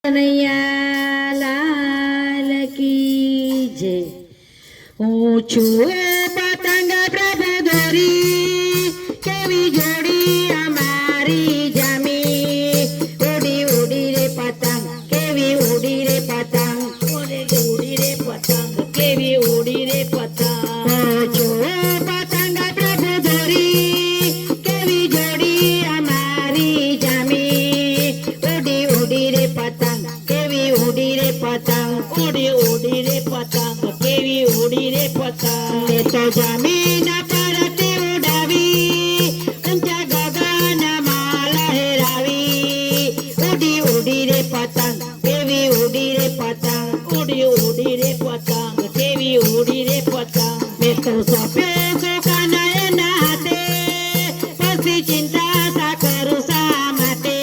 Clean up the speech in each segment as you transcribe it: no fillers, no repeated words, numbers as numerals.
કનૈયા લાલ કી જય। ઊંચું પતંગ પ્રભુ દોરી કેવી જોડી અમારી જામી। ઉડી ઉડી રે પતંગ કેવી ઉડી રે પતંગ, ઉડી રે પતંગ કેવી ઉડી રે પતંગ। ઊંચું પતંગ પ્રભુ દોરી કેવી જોડી અમારી જામી। ઉડી ઉડી રે પતંગ કેવી ઉડી રે પતંગ, ઉડી ઉડી રે પતંગ કેવી ઉડી રે પતંગ। લે તો જમીન પરથી ઉડાવી ઊંચા ગગનમાં લહેરાવી। ઉડી ઉડી રે પતંગ કેવી ઉડી રે પતંગ, ઉડી ઉડી રે પતંગ કેવી ઉડી રે પતંગ। મેં તો સોંપ્યો સુકાને એના હાથે, પછી ચિંતા શા કરું શા માટે।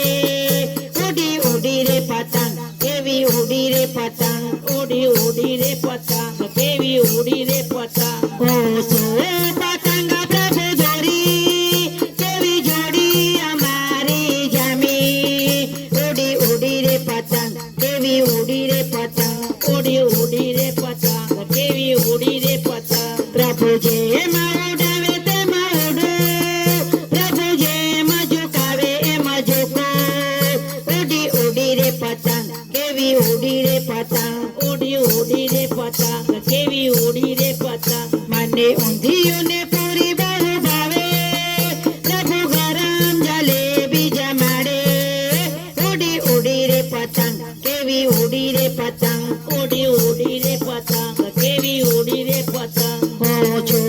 ઉડી ઉડી રે પતંગ કેવી ઉડી રે પતંગ, ઉડી ઉડી રે પતંગ કેવી ઉડી રે પતંગ। ઓસો પતંગ પ્રભુ દોરી કેવી જોડી અમારી જામી। ઉડી ઉડી રે પતંગ કેવી ઉડી રે પતંગ, ઉડી ઉડી રે પતંગ કેવી ઉડી રે પતંગ। પ્રભુ જેમાં ઉડાવે તેમાં ઉડું, પ્રભુ જેમાં ઝુકાવે એમાં ઝુકું। ઉડી ઉડી રે પતંગ કેવી ઉડી રે પતંગ, ઉડી ઉડી રે પતંગ કેવી ઉડી રે પતંગ। મને ઊંધિયું ને પૂરી બહુ ભાવે, પ્રભુ ગરમ જલેબી જમાડે। ઉડી ઉડી રે પતંગ કેવી ઉડી રે પતંગ, ઉડી ઉડી રે પતંગ કેવી ઉડી રે પતંગ। ઓછો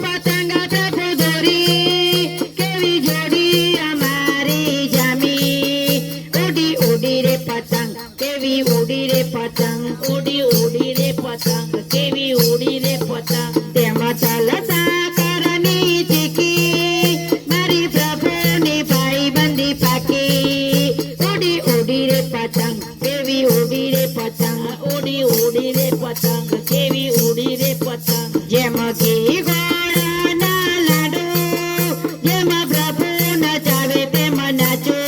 પતંગ પ્રભુ દોરી કેવી જોડી અમારી જામી। ઉડી ઉડી રે પતંગ કેવી ઉડી રે પતંગ, ઉડી ઉડી રે પતંગ કેવી ઉડી રે પતંગ। તેમાં ચાલતા કરની ચીકી મારી પ્રભુની ભાઈબંધી પાકી। ઉડી ઉડી રે પતંગ કેવી ઉડી રે પતંગ, ઉડી ઉડી રે પતંગ કેવી ઉડી રે પતંગ। જેમ ઘી ગોળના લાડુ જેમાં પ્રભુ નચાવે તેમાં નાચું।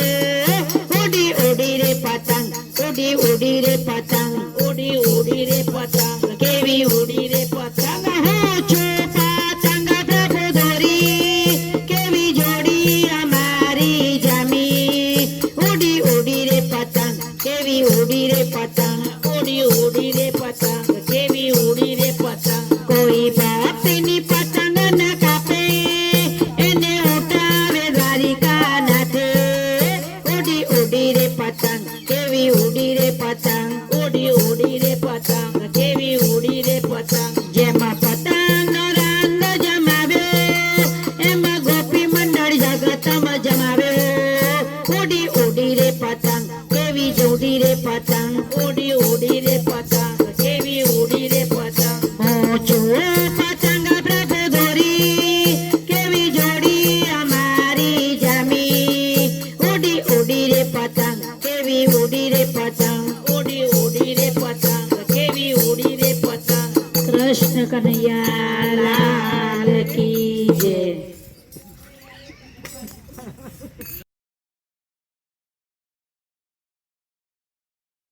ઉડી ઉડી રે પતંગ, ઉડી ઉડી રે પતંગ, ઉડી ઉડી રે પતંગ કેવી ઉડી રે પતંગ। હું છું પતંગ પ્રભુ દોરી કેવી જોડી અમારી જામી। ઉડી ઉડી રે પતંગ કેવી ઉડી રે પતંગ, ઉડી ઉડી રે પતંગ કેવી ઉડી રે પતંગ। કોઈ ભક્તિની પતંગ ન કાપે એને ઉઠાવે દ્વારિકા નાથે। ઉડી ઉડી રે પતંગ કેવી ઉડી રે પતંગ, ઉડી ઉડી રે પતંગ કેવી ઉડી રે પતંગ। જેમાં પતંગનો રંગ જમાવ્યો એમાં ગોપી મંડળ જગતમાં જમાવ્યો। ઉડી ઉડી રે પતંગ કેવી ઉડી રે પતંગ, ઉડી ઉડી રે પતંગ કેવી ઉડી રે પતંગ। ઊંચું પતંગ પ્રભુ દોરી કેવી જોડી અમારી જામી। ઉડી ઉડી રે પતંગ કેવી ઉડી રે પતંગ, ઉડી ઉડી રે પતંગ કેવી ઉડી રે પતંગ। કૃષ્ણ કનૈયા લાલ કી જય।